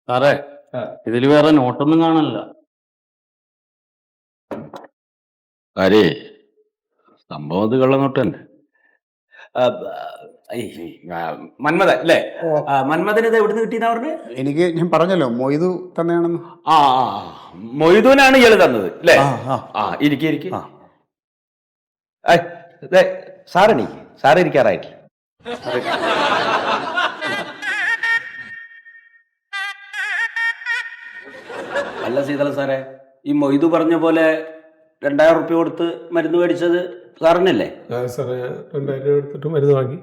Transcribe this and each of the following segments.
സാറേ, ഇതിൽ വേറെ നോട്ടൊന്നും കാണാനില്ല. ആരേ സംഭവം അത് കള്ളനോട്ട് തന്നെ. മന്മഥൻ അല്ലേ? മന്മഥൻ ഇത് എവിടുന്ന് കിട്ടിയെന്നാ പറഞ്ഞു? എനിക്ക് ഞാൻ പറഞ്ഞല്ലോ മൊയ്തു തന്നെയാണെന്ന്. ആ മൊയ്തുവിനാണ് ഇയാള് തന്നത് അല്ലേ? ഇരിക്കെ സാറെനിക്ക് സാറ് ഇരിക്കാറായിട്ടില്ല. അല്ല സീതള സാറേ, ഈ മൊയ്തു പറഞ്ഞ പോലെ 2000 റുപ്യ കൊടുത്ത് മരുന്ന് മേടിച്ചത് സാറിനല്ലേ? സാറേ 2000 രൂപ എടുത്തിട്ട് മരുന്ന് വാങ്ങി.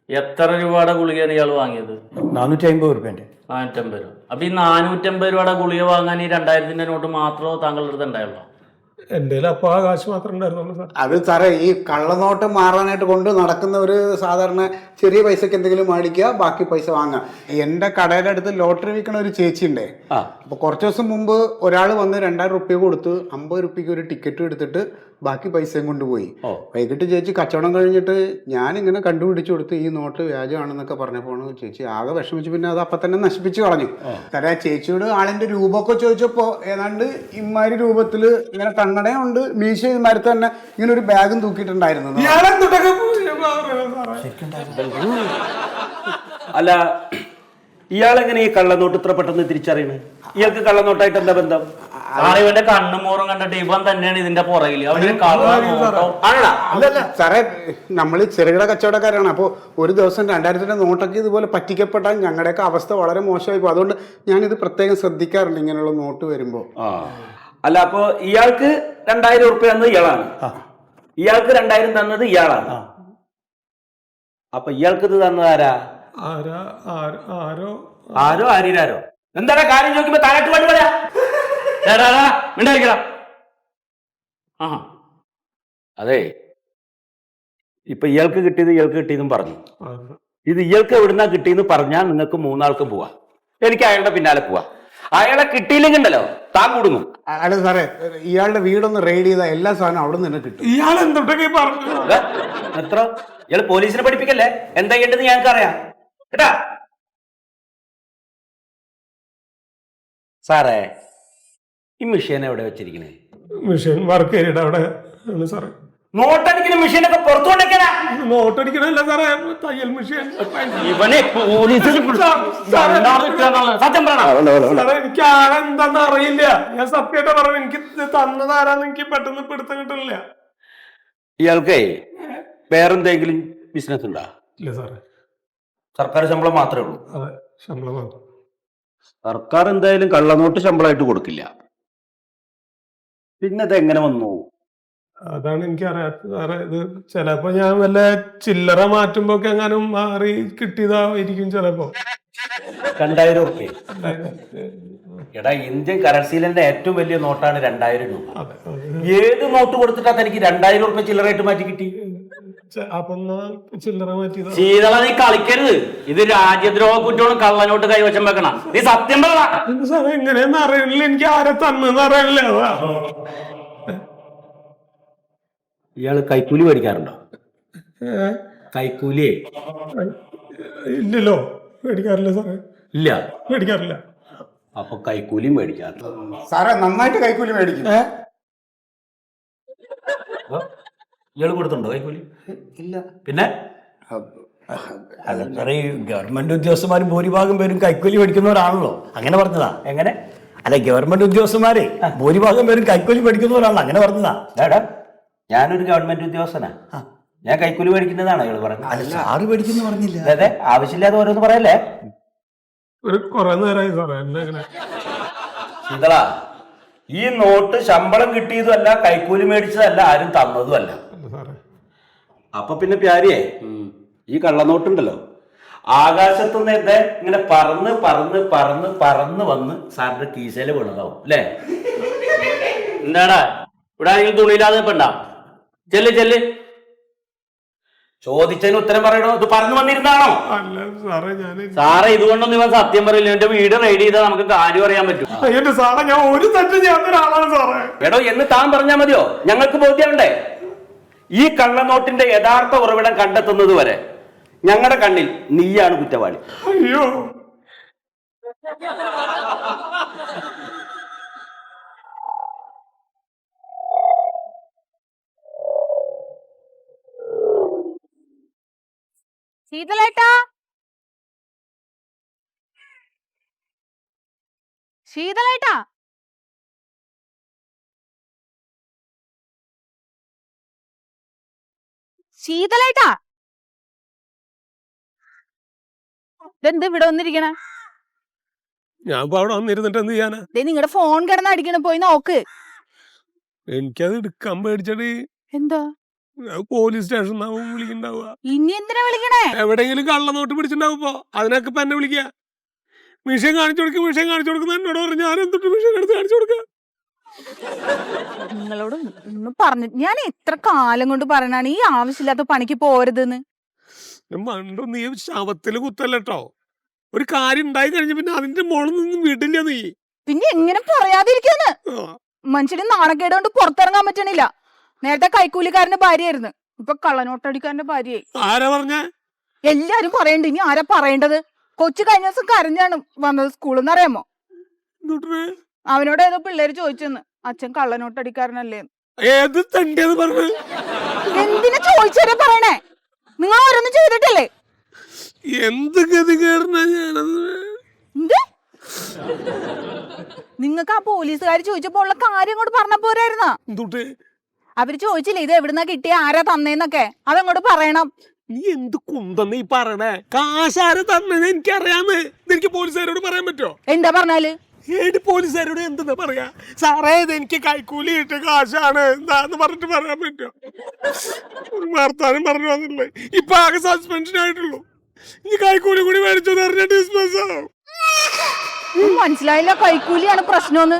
എത്ര രൂപയുടെ ഗുളികയാണ് ഇയാൾ വാങ്ങിയത്? 450 രൂപേന്റെ. 450 രൂപ. അപ്പൊ ഈ 450 രൂപയുടെ ഗുളിക വാങ്ങാൻ ഈ 2000-ന്റെ നോട്ട് മാത്രമോ താങ്കളുടെ അടുത്ത് ഉണ്ടായുള്ളൂ? എൻ്റെ അപ്പൊ ആ കാശ് മാത്രമേ ഉണ്ടായിരുന്നുള്ളൂ സാർ. അത് സാറേ, ഈ കള്ളനോട്ട് മാറാനായിട്ട് കൊണ്ട് നടക്കുന്നവര് സാധാരണ ചെറിയ പൈസക്ക് എന്തെങ്കിലും മേടിക്കുക, ബാക്കി പൈസ വാങ്ങുക. എന്റെ കടയുടെ അടുത്ത് ലോട്ടറി വിൽക്കണ ഒരു ചേച്ചി ഉണ്ടേ. അപ്പൊ കുറച്ചു ദിവസം മുമ്പ് ഒരാൾ വന്ന് 2000 റുപ്യ കൊടുത്ത് 50 റുപ്യക്ക് ഒരു ടിക്കറ്റ് എടുത്തിട്ട് ബാക്കി പൈസയും കൊണ്ടുപോയി. വൈകിട്ട് ചേച്ചി കച്ചവടം കഴിഞ്ഞിട്ട് ഞാനിങ്ങനെ കണ്ടുപിടിച്ചു കൊടുത്ത് ഈ നോട്ട് വ്യാജമാണെന്നൊക്കെ പറഞ്ഞപ്പോൾ ചേച്ചി ആകെ വിഷമിച്ചു. പിന്നെ അത് അപ്പം തന്നെ നശിപ്പിച്ചു കളഞ്ഞു. തരാ ചേച്ചിയോട് ആളിന്റെ രൂപമൊക്കെ ചോദിച്ചപ്പോ ഏതാണ്ട് ഇമാരി രൂപത്തില് ഇങ്ങനെ കണ്ണടയുണ്ട്, മീശ ഇമാരി തന്നെ ഇങ്ങനെ ഒരു ബാഗും തൂക്കിയിട്ടുണ്ടായിരുന്നു. അല്ല, ഇയാളെങ്ങനെ ഈ കള്ളനോട്ട് ഇത്ര പെട്ടെന്ന് തിരിച്ചറിയണേ? ഇയാൾക്ക് കള്ളനോട്ടായിട്ട് എന്താ ബന്ധം? ഇവന്റെ കണ്ണും മോറും കണ്ടിട്ട് ഇവൻ തന്നെയാണ് ഇതിന്റെ പുറകില്. സാറേ, നമ്മൾ ചെറുകിട കച്ചവടക്കാരാണ്. അപ്പോൾ ഒരു ദിവസം 2000-ന്റെ നോട്ടൊക്കെ ഇതുപോലെ പറ്റിക്കപ്പെട്ടാൽ ഞങ്ങളുടെയൊക്കെ അവസ്ഥ വളരെ മോശമായി പോകും. അതുകൊണ്ട് ഞാനിത് പ്രത്യേകം ശ്രദ്ധിക്കാറുണ്ട് ഇങ്ങനെയുള്ള നോട്ട് വരുമ്പോ. അല്ല, അപ്പൊ ഇയാൾക്ക് 2000 റുപ്യ തന്നത് ഇയാളാണ്, ഇയാൾക്ക് 2000 തന്നത് ഇയാളാണ്. അപ്പൊ ഇയാൾക്ക് ഇത് തന്നത് ആരാ? ആരോ ആരിരാരോ? എന്താണ് കാര്യം ചോദിക്കുമ്പോ താഴോട്ട് പാട്ട് പറയാ. അതെ, ഇപ്പൊ ഇയാൾക്ക് കിട്ടിയതും പറഞ്ഞു. ഇത് ഇയാൾക്ക് എവിടുന്നാ കിട്ടിയെന്ന് പറഞ്ഞാൽ നിങ്ങൾക്ക് 3 ആൾക്കും പോവാ. എനിക്ക് അയാളുടെ പിന്നാലെ പോവാ. അയാളെ കിട്ടിയില്ലെങ്കിൽ ഉണ്ടല്ലോ താൻ കൂടുന്നു. അല്ല സാറേ, ഇയാളുടെ വീടൊന്ന് റെയ്ഡ് ചെയ്താൽ എല്ലാ സാധനവും അവിടെ നിന്ന് കിട്ടും. ഇയാൾ എന്തൊക്കെ പറഞ്ഞു? എത്ര ഇയാള് പോലീസിനെ പഠിപ്പിക്കല്ലേ? എന്താ ചെയ്യേണ്ടത് ഞങ്ങൾക്ക് അറിയാം കേട്ടാ. സാറേ, ഈ മെഷീൻ എവിടെ വെച്ചിരിക്കണേ? മെഷീൻ വർക്ക് ഏരിയയുടെ അവിടെ സാറേ. നോട്ടടിക്കുന്ന മെഷീനൊക്കെ പുറത്തുകൊണ്ടൊക്കെയാ. നോട്ടടിക്കണല്ല സാറേ, തയ്യൽ മെഷീൻ. ഇവനെ പോലീസിൽ സത്യം പറയണം സാറേ, എനിക്ക് ആരെന്താന്ന് അറിയില്ല. ഞാൻ സത്യമായിട്ട് പറഞ്ഞു, എനിക്ക് തന്നതാരാന്ന് എനിക്ക് പെട്ടെന്ന് പിടുത്തം കിട്ടില്ല. ഇയാൾക്കേ വേറെന്തെങ്കിലും ബിസിനസ് ഉണ്ടോ? ഇല്ല സാറേ, സർക്കാർ ശമ്പളം മാത്രമേ ഉള്ളൂ. അതെ, ശമ്പളം മാത്രം. സർക്കാർ എന്തായാലും കള്ളനോട്ട് ശമ്പളമായിട്ട് കൊടുക്കില്ല. പിന്നെ ഇത് എങ്ങനെ വന്നു? അതാണ് എനിക്ക് അറിയാത്തത് സാറേ. ഇത് ചിലപ്പോ ഞാൻ വല്ല ചില്ലറ മാറ്റുമ്പോ ഒക്കെ എങ്ങാനും മാറി കിട്ടിയതായിരിക്കും ചിലപ്പോ. 2000 റുപ്യ. എടാ, ഇന്ത്യൻ കറൻസിയിലെ ഏറ്റവും വലിയ നോട്ടാണ് 2000 രൂപ. ഏത് നോട്ട് കൊടുത്തിട്ടാ തനിക്ക് 2000 റുപ്യ ചില്ലറായിട്ട് മാറ്റി കിട്ടി? അപ്പൊ ചില്ലറ മാറ്റിയത്. ശീതള, നീ കളിക്കരുത്. ഇത് രാജ്യദ്രോഹ കുറ്റവും കള്ളനോട്ട് കൈവശം വെക്കണം. നീ സത്യം പറ സാറേ. എങ്ങനെയെന്ന് അറിയില്ല, എനിക്ക് ആരെ തന്നെന്ന് അറിയില്ല. ഇയാള് കൈക്കൂലി മേടിക്കാറുണ്ടോ? കൈക്കൂലി ഇല്ലല്ലോ, മേടിക്കാറില്ല സാറേ. ഇല്ല, മേടിക്കാറില്ല. അപ്പൊ കൈക്കൂലി മേടിക്കാറില്ല. സാറേ, നന്നായിട്ട് കൈക്കൂലി മേടിക്കും. ഇയാള് കൊടുത്തുണ്ടോ കൈക്കൂലി? ഇല്ല. പിന്നെ സാറേ, ഗവൺമെന്റ് ഉദ്യോഗസ്ഥന്മാർ ഭൂരിഭാഗം പേരും കൈക്കൂലി മേടിക്കുന്നവരാണല്ലോ. അങ്ങനെ പറഞ്ഞതാ. എങ്ങനെ? അല്ല, ഗവൺമെന്റ് ഉദ്യോഗസ്ഥന്മാരെ ഭൂരിഭാഗം പേരും കൈക്കൂലി മേടിക്കുന്നവരാണല്ലോ. അങ്ങനെ പറഞ്ഞതാ. ഞാനൊരു ഗവൺമെന്റ് ഉദ്യോഗസ്ഥനാ. ഞാൻ കൈക്കൂലി മേടിക്കുന്നതാണോ ഇയാള് പറഞ്ഞത്? അല്ല, സാറ് മേടിക്കുന്നു പറഞ്ഞില്ല. അതെ, ആവശ്യമില്ലാതെ ഓരോന്ന് പറയല്ലേ. ഒരു കുറെ നേരമായി സാറേ എന്നെ. ശീതള, ഈ നോട്ട് ശമ്പളം കിട്ടിയതുമല്ല, കൈക്കൂലി മേടിച്ചതല്ല, ആരും തന്നതുമല്ല. അപ്പൊ പിന്നെ പ്യാരിയെ, ഈ കള്ളനോട്ടുണ്ടല്ലോ, ആകാശത്തു നിന്ന് ഇങ്ങനെ പറന്ന് പറന്ന് പറന്ന് പറന്ന് വന്ന് സാറിന്റെ കീശയില് വീണതാവും അല്ലേ? എന്താടാ ഇവിടെ ആരെങ്കിലും തുണിയില്ലാതെ ഇപ്പണ്ടാ? ചെല്ല് ചോദിച്ചതിന് ഉത്തരം പറയണോ? ഇത് പറന്നു വന്നിരുന്നാണോ? അല്ല സാറേ, ഞാൻ സാറേ ഇതുകൊണ്ടൊന്നും ഇവൻ സത്യം പറയില്ല. എന്റെ വീട് റെഡി ചെയ്താൽ നമുക്ക് കാര്യം അറിയാൻ പറ്റും. എന്റെ സാറേ, ഞാൻ ഒരു തെറ്റ് ചെയ്യാത്ത ഒരാളാണ് സാറേ. എടോ എന്ന് താൻ പറഞ്ഞാൽ മതിയോ? ഞങ്ങൾക്ക് ബോധ്യമുണ്ടേ. ഈ കള്ളനോട്ടിന്റെ യഥാർത്ഥ ഉറവിടം കണ്ടെത്തുന്നത് വരെ ഞങ്ങളുടെ കണ്ണിൽ നീയാണ് കുറ്റവാളി. അയ്യോ, ശീതളേട്ടാ, ശീതളേട്ടാ, ശീതളേട്ടാ, ഇതെന്ത് ഇവിടെ വന്നിരിക്കണ? ഞാൻ ഇപ്പൊ അവിടെ വന്നിരുന്നിട്ട് എന്ത് ചെയ്യാനാ? നിങ്ങളുടെ ഫോൺ കിടന്ന് അടിക്കണ, പോയി നോക്ക്. എനിക്കത് എടുക്കാൻ പേടിച്ചത്. എന്താ? പോലീസ് സ്റ്റേഷൻ വിളിക്കണ്ടാവുക. ഇനി എന്തിനാ വിളിക്കണേ? എവിടെയെങ്കിലും കള്ളനോട്ട് പിടിച്ചിട്ടുണ്ടാവുമ്പോ അതിനൊക്കെ ഇപ്പൊ എന്നെ വിളിക്കുക. മിഷൻ കാണിച്ചു കൊടുക്കുന്ന എന്നോട് പറഞ്ഞു. ഞാൻ എന്തൊട്ട് മിഷൻ എടുത്ത് കാണിച്ചു കൊടുക്ക? നിങ്ങളോട് ഒന്ന് പറഞ്ഞു, ഞാൻ എത്ര കാലം കൊണ്ട് പറയണാണ് ഈ ആവശ്യമില്ലാത്ത പണിക്ക് പോരുതെന്ന്. മണ്ടോ, നീ ശവത്തില് കുത്തല്ലോ. ഒരു കാര്യം ഉണ്ടായി കഴിഞ്ഞ പിന്നെ അതിന്റെ മോളിൽ നിന്നും വിടില്ല നീ. പിന്നെ എങ്ങനെ പറയാതിരിക്കാന്ന്? മനുഷ്യന് നാണക്കേട് കൊണ്ട് പുറത്തിറങ്ങാൻ പറ്റണില്ല. നേരത്തെ കൈക്കൂലിക്കാരന്റെ ഭാര്യയായിരുന്നു, ഇപ്പൊ കള്ളനോട്ടടിക്കാരന്റെ ഭാര്യയായി. ആരാ പറഞ്ഞ? എല്ലാരും പറയണ്ട്. ഇനി ആരാ പറയേണ്ടത്? കൊച്ചു കഴിഞ്ഞ ദിവസം കരഞ്ഞാണ് വന്നത് സ്കൂളിൽ നിന്ന്, അറിയാമോ? അവനോട് ഏതോ പിള്ളേര് ചോദിച്ചെന്ന്, അച്ഛൻ കള്ളനോട്ടടിക്കാരനല്ലേ. ഏത് തണ്ടേന്ന് പറഞ്ഞു? എന്തിനാ ചോദിച്ചാലേ പറയണേ? നിങ്ങൾ ഓരോന്നും ചെയ്തിട്ടല്ലേ? എന്ത് ഗതികേടന ഞാനത്. നിങ്ങൾക്ക് ആ പോലീസുകാർ ചോദിച്ചപ്പോ ഉള്ള കാര്യം കൊണ്ട് പറഞ്ഞ പോരായിരുന്നാ? അവര് ചോദിച്ചില്ലേ ഇത് എവിടുന്നാ കിട്ടിയ, ആരാ തന്നേന്നൊക്കെ? അതങ്ങോട്ട് പറയണം. നീ എന്ത് കുന്തന്ന് ഈ പറയണേ? കാശാര തന്നെ എനിക്കറിയാന്ന്. എനിക്ക് പോലീസുകാരോട് പറയാൻ പറ്റോ? എന്താ പറഞ്ഞാല്? ഏത് പോലീസുകാരോട് എന്തെന്നാ പറയാ? സാറേ, ഇത് എനിക്ക് കൈക്കൂലി കിട്ടിയ കാശാണ് എന്താന്ന് പറഞ്ഞിട്ട് പറയാൻ പറ്റോ? വർത്താനം പറഞ്ഞു വന്നില്ലേ? ഇപ്പൊ ആകെ സസ്പെൻഷൻ ആയിട്ടുള്ളൂ. ഈ കൈക്കൂലി കൂടി മേടിച്ചോന്ന് പറഞ്ഞാൽ ഡിസ്മിസ് ആവും. മനസ്സിലായില്ല, കൈക്കൂലിയാണ് പ്രശ്നമെന്ന്.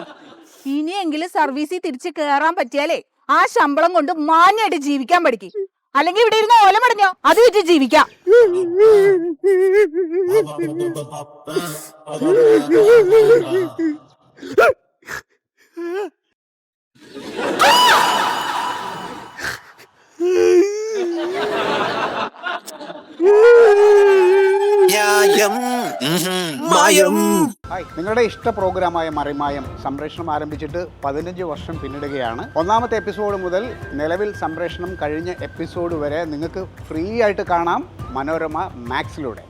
ഇനിയെങ്കിലും സർവീസിൽ തിരിച്ച് കേറാൻ പറ്റിയാലേ ആ ശമ്പളം കൊണ്ട് മാന്യായിട്ട് ജീവിക്കാൻ പഠിക്കും. അല്ലെങ്കിൽ ഇവിടെ ഇരുന്ന് ഓല മടഞ്ഞോ, അത് വെച്ച് ജീവിക്കാം. ഹായ്, നിങ്ങളുടെ ഇഷ്ട പ്രോഗ്രാമായ മറിമായം സംപ്രേഷണം ആരംഭിച്ചിട്ട് 15 വർഷം പിന്നിടുകയാണ്. ഒന്നാമത്തെ എപ്പിസോഡ് മുതൽ നിലവിൽ സംപ്രേഷണം കഴിഞ്ഞ എപ്പിസോഡ് വരെ നിങ്ങൾക്ക് ഫ്രീ ആയിട്ട് കാണാം മനോരമ മാക്സിലൂടെ.